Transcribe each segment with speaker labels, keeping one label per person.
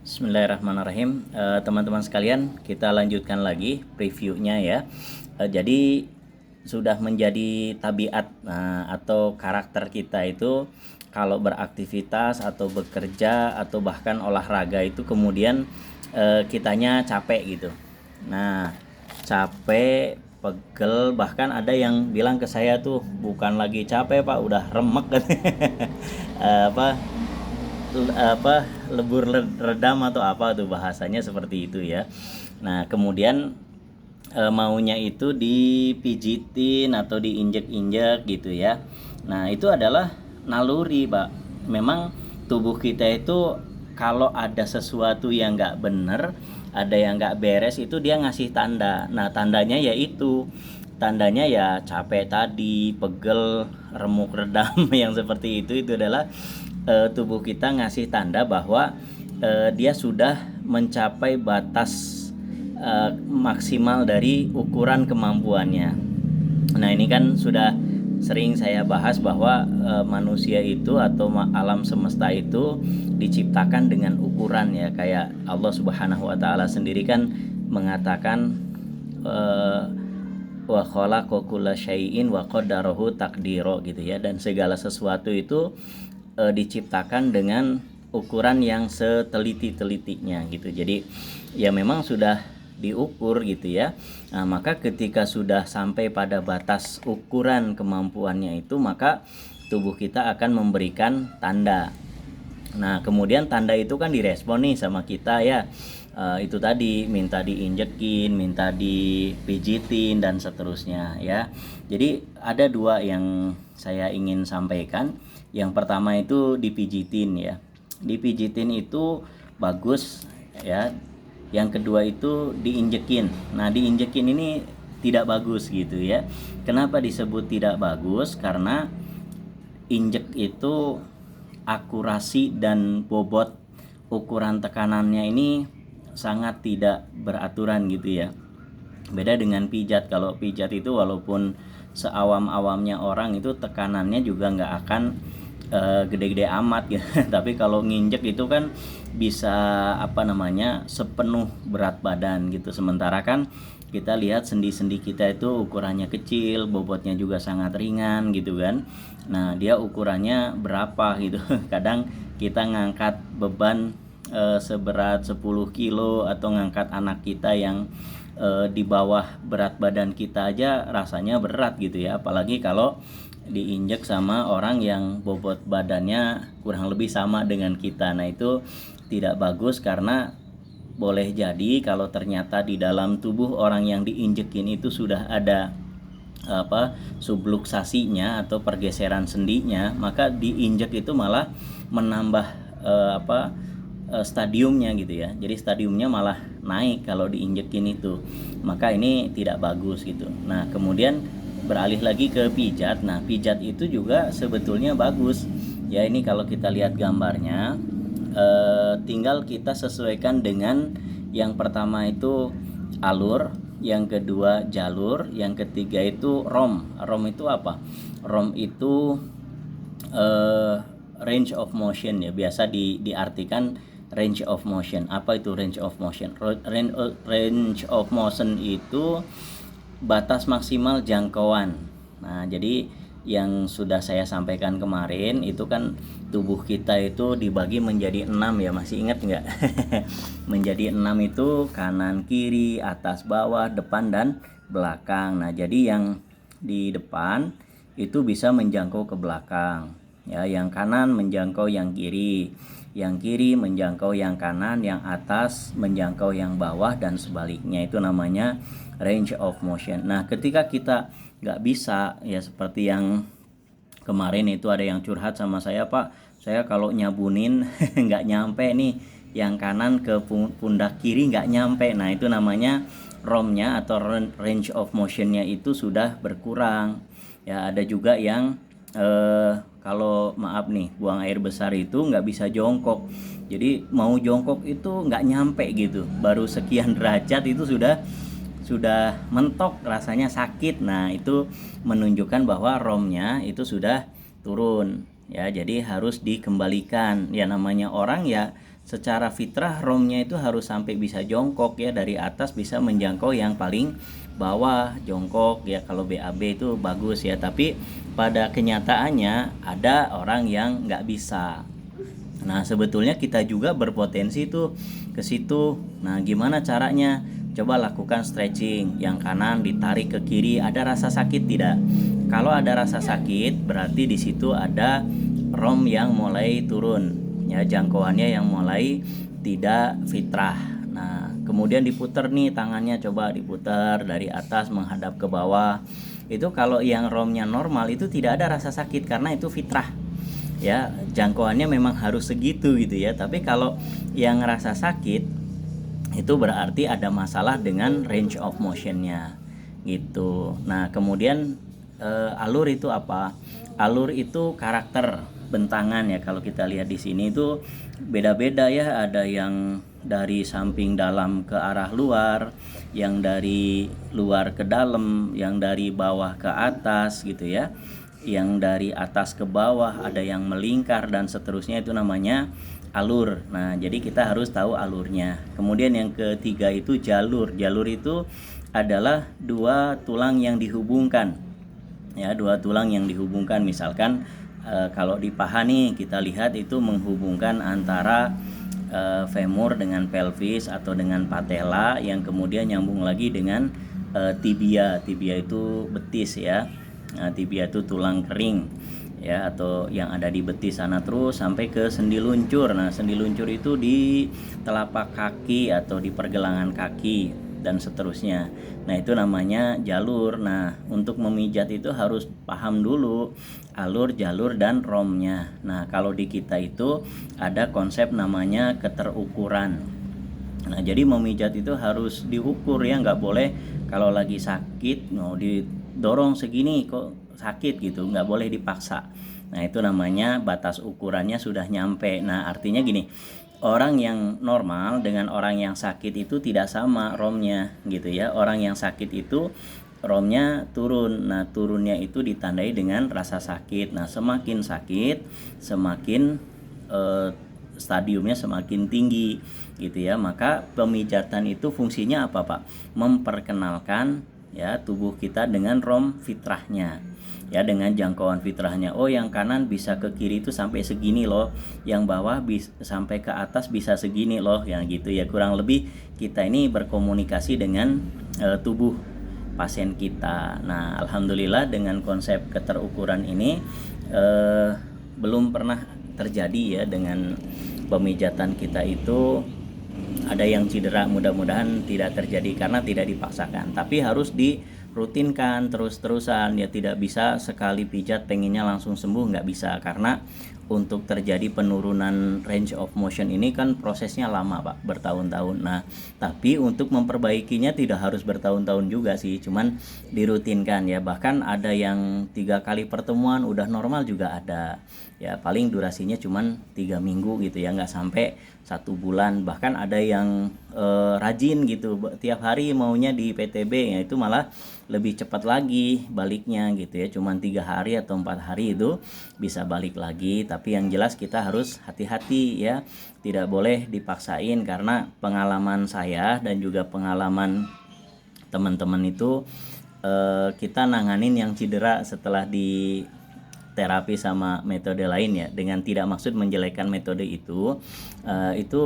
Speaker 1: Bismillahirrahmanirrahim. Teman-teman sekalian, kita lanjutkan lagi previewnya ya. Jadi sudah menjadi tabiat atau karakter kita itu kalau beraktivitas atau bekerja atau bahkan olahraga itu kemudian kitanya capek gitu. Nah, capek, pegel, bahkan ada yang bilang ke saya tuh bukan lagi capek Pak, udah remek katanya. Apa lebur redam atau apa tuh bahasanya seperti itu ya. Nah kemudian maunya itu dipijitin atau diinjek-injek gitu ya. Nah itu adalah naluri Pak. Memang tubuh kita itu kalau ada sesuatu yang nggak bener, ada yang nggak beres itu dia ngasih tanda. Nah tandanya yaitu tandanya ya capek tadi, pegel, remuk redam yang seperti itu adalah tubuh kita ngasih tanda bahwa dia sudah mencapai batas maksimal dari ukuran kemampuannya. Nah ini kan sudah sering saya bahas bahwa manusia itu atau alam semesta itu diciptakan dengan ukuran ya, kayak Allah Subhanahu wa taala sendiri kan mengatakan wa khalaqa kulla syai'in wa qaddarahu taqdiro gitu ya, dan segala sesuatu itu diciptakan dengan ukuran yang seteliti-telitinya gitu. Jadi ya memang sudah diukur gitu ya. Nah, maka ketika sudah sampai pada batas ukuran kemampuannya itu, maka tubuh kita akan memberikan tanda. Nah, kemudian tanda itu kan direspon nih sama kita ya. Itu tadi minta diinjekin, minta dipijitin dan seterusnya ya. Jadi ada dua yang saya ingin sampaikan. Yang pertama itu dipijitin ya. Dipijitin itu bagus ya. Yang kedua itu diinjekin. Nah, diinjekin ini tidak bagus gitu ya. Kenapa disebut tidak bagus? Karena injek itu akurasi dan bobot ukuran tekanannya ini sangat tidak beraturan gitu ya. Beda dengan pijat. Kalau pijat itu walaupun seawam-awamnya orang itu tekanannya juga nggak akan gede-gede amat gitu. Tapi kalau nginjek itu kan bisa sepenuh berat badan gitu. Sementara kan kita lihat sendi-sendi kita itu ukurannya kecil, bobotnya juga sangat ringan gitu kan. Nah dia ukurannya berapa gitu. Kadang kita ngangkat beban seberat 10 kilo atau ngangkat anak kita yang di bawah berat badan kita aja rasanya berat gitu ya, apalagi kalau diinjek sama orang yang bobot badannya kurang lebih sama dengan kita. Nah itu tidak bagus karena boleh jadi kalau ternyata di dalam tubuh orang yang diinjekin itu sudah ada subluksasinya atau pergeseran sendinya, maka diinjek itu malah menambah stadiumnya gitu ya. Jadi stadiumnya malah naik kalau diinjekin itu. Maka ini tidak bagus gitu. Nah, kemudian beralih lagi ke pijat. Nah, pijat itu juga sebetulnya bagus. Ya, ini kalau kita lihat gambarnya tinggal kita sesuaikan dengan yang pertama itu alur, yang kedua jalur, yang ketiga itu rom. Rom itu apa? Rom itu range of motion ya, biasa diartikan range of motion. Apa itu range of motion? Range of motion itu batas maksimal jangkauan. Nah, jadi yang sudah saya sampaikan kemarin itu kan tubuh kita itu dibagi menjadi 6 ya, masih ingat nggak? Menjadi 6 itu kanan, kiri, atas, bawah, depan, dan belakang. Nah, jadi yang di depan itu bisa menjangkau ke belakang. Ya, yang kanan menjangkau yang kiri, yang kiri menjangkau yang kanan, yang atas menjangkau yang bawah, dan sebaliknya. Itu namanya range of motion. Nah, ketika kita nggak bisa ya, seperti yang kemarin itu ada yang curhat sama saya, Pak, saya kalau nyabunin nggak nyampe nih, yang kanan ke pundak kiri nggak nyampe. Nah, itu namanya ROM-nya atau range of motion-nya itu sudah berkurang. Ya, ada juga yang kalau maaf nih buang air besar itu nggak bisa jongkok, jadi mau jongkok itu nggak nyampe gitu, baru sekian derajat itu sudah mentok, rasanya sakit. Nah itu menunjukkan bahwa ROM-nya itu sudah turun ya, jadi harus dikembalikan. Ya namanya orang ya secara fitrah romnya itu harus sampai bisa jongkok ya, dari atas bisa menjangkau yang paling bawah jongkok ya. Kalau BAB itu bagus ya, tapi pada kenyataannya ada orang yang nggak bisa. Nah sebetulnya kita juga berpotensi tuh ke situ. Nah gimana caranya? Coba lakukan stretching, yang kanan ditarik ke kiri. Ada rasa sakit tidak? Kalau ada rasa sakit berarti di situ ada rom yang mulai turun ya, jangkauannya yang mulai tidak fitrah. Nah kemudian diputar nih tangannya, coba diputar dari atas menghadap ke bawah. Itu kalau yang romnya normal itu tidak ada rasa sakit karena itu fitrah ya, jangkauannya memang harus segitu gitu ya. Tapi kalau yang rasa sakit itu berarti ada masalah dengan range of motionnya gitu. Nah kemudian alur itu apa? Alur itu karakter bentangan ya. Kalau kita lihat di sini itu beda-beda ya. Ada yang dari samping dalam ke arah luar, yang dari luar ke dalam, yang dari bawah ke atas gitu ya, yang dari atas ke bawah, ada yang melingkar dan seterusnya. Itu namanya alur. Nah jadi kita harus tahu alurnya. Kemudian yang ketiga itu jalur. Jalur itu adalah dua tulang yang dihubungkan ya, dua tulang yang dihubungkan. Misalkan kalau di paha nih kita lihat itu menghubungkan antara femur dengan pelvis atau dengan patella, yang kemudian nyambung lagi dengan tibia. Tibia itu betis ya. Nah, tibia itu tulang kering ya, atau yang ada di betis sana terus sampai ke sendi luncur. Nah sendi luncur itu di telapak kaki atau di pergelangan kaki dan seterusnya. Nah itu namanya jalur. Nah untuk memijat itu harus paham dulu alur, jalur, dan romnya. Nah kalau di kita itu ada konsep namanya keterukuran. Nah jadi memijat itu harus diukur ya, nggak boleh kalau lagi sakit mau didorong segini kok sakit gitu, nggak boleh dipaksa. Nah itu namanya batas ukurannya sudah nyampe. Nah artinya gini, orang yang normal dengan orang yang sakit itu tidak sama romnya gitu ya. Orang yang sakit itu romnya turun. Nah turunnya itu ditandai dengan rasa sakit. Nah semakin sakit semakin stadiumnya semakin tinggi gitu ya. Maka pemijatan itu fungsinya apa Pak? Memperkenalkan ya tubuh kita dengan rom fitrahnya ya, dengan jangkauan fitrahnya. Oh yang kanan bisa ke kiri itu sampai segini loh, yang bawah sampai ke atas bisa segini loh, yang gitu ya. Kurang lebih kita ini berkomunikasi dengan tubuh pasien kita. Nah alhamdulillah dengan konsep keterukuran ini belum pernah terjadi ya dengan pemijatan kita itu ada yang cedera. Mudah-mudahan tidak terjadi karena tidak dipaksakan, tapi harus dirutinkan terus-terusan ya. Tidak bisa sekali pijat pengennya langsung sembuh, nggak bisa, karena untuk terjadi penurunan range of motion ini kan prosesnya lama Pak, bertahun-tahun. Nah tapi untuk memperbaikinya tidak harus bertahun-tahun juga sih, cuman dirutinkan ya. Bahkan ada yang 3 kali pertemuan udah normal juga ada ya, paling durasinya cuman 3 minggu gitu ya, nggak sampai 1 bulan. Bahkan ada yang rajin gitu, tiap hari maunya di PTB ya, itu malah lebih cepat lagi baliknya gitu ya, cuman 3 hari atau 4 hari itu bisa balik lagi. Tapi yang jelas kita harus hati-hati ya, tidak boleh dipaksain, karena pengalaman saya dan juga pengalaman teman-teman itu kita nanganin yang cedera setelah di terapi sama metode lain ya, dengan tidak maksud menjelekkan metode itu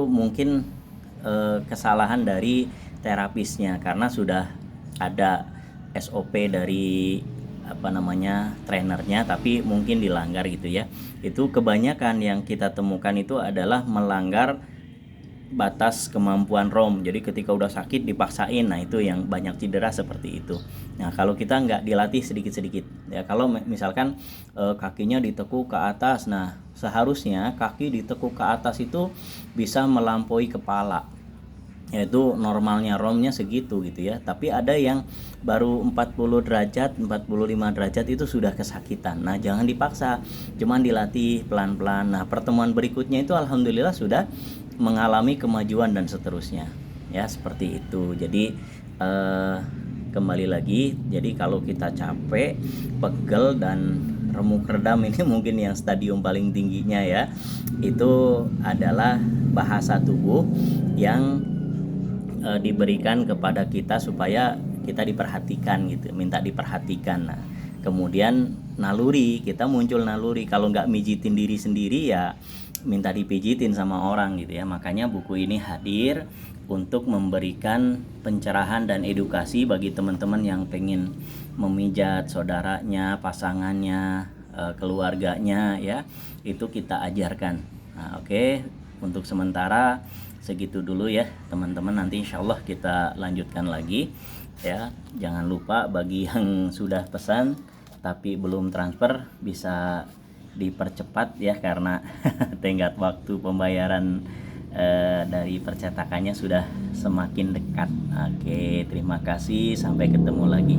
Speaker 1: mungkin kesalahan dari terapisnya, karena sudah ada SOP dari trainernya, tapi mungkin dilanggar gitu ya. Itu kebanyakan yang kita temukan itu adalah melanggar batas kemampuan rom. Jadi ketika udah sakit dipaksain, nah itu yang banyak cedera seperti itu. Nah kalau kita nggak dilatih sedikit-sedikit ya, kalau misalkan kakinya ditekuk ke atas, nah seharusnya kaki ditekuk ke atas itu bisa melampaui kepala, yaitu normalnya romnya segitu gitu ya. Tapi ada yang baru 40 derajat 45 derajat itu sudah kesakitan. Nah jangan dipaksa, cuman dilatih pelan-pelan. Nah pertemuan berikutnya itu alhamdulillah sudah mengalami kemajuan dan seterusnya ya, seperti itu. Jadi kembali lagi, jadi kalau kita capek, pegel, dan remuk redam ini mungkin yang stadium paling tingginya ya, itu adalah bahasa tubuh yang diberikan kepada kita supaya kita diperhatikan gitu, minta diperhatikan. Nah kemudian naluri, kita muncul naluri, kalau nggak mijitin diri sendiri ya minta dipijitin sama orang gitu ya. Makanya buku ini hadir untuk memberikan pencerahan dan edukasi bagi teman-teman yang pengen memijat saudaranya, pasangannya, keluarganya ya, itu kita ajarkan. Nah oke, untuk sementara segitu dulu ya teman-teman, nanti insya Allah kita lanjutkan lagi ya. Jangan lupa bagi yang sudah pesan tapi belum transfer bisa dipercepat ya, karena tenggat waktu pembayaran dari percetakannya sudah semakin dekat. Oke, terima kasih, sampai ketemu lagi.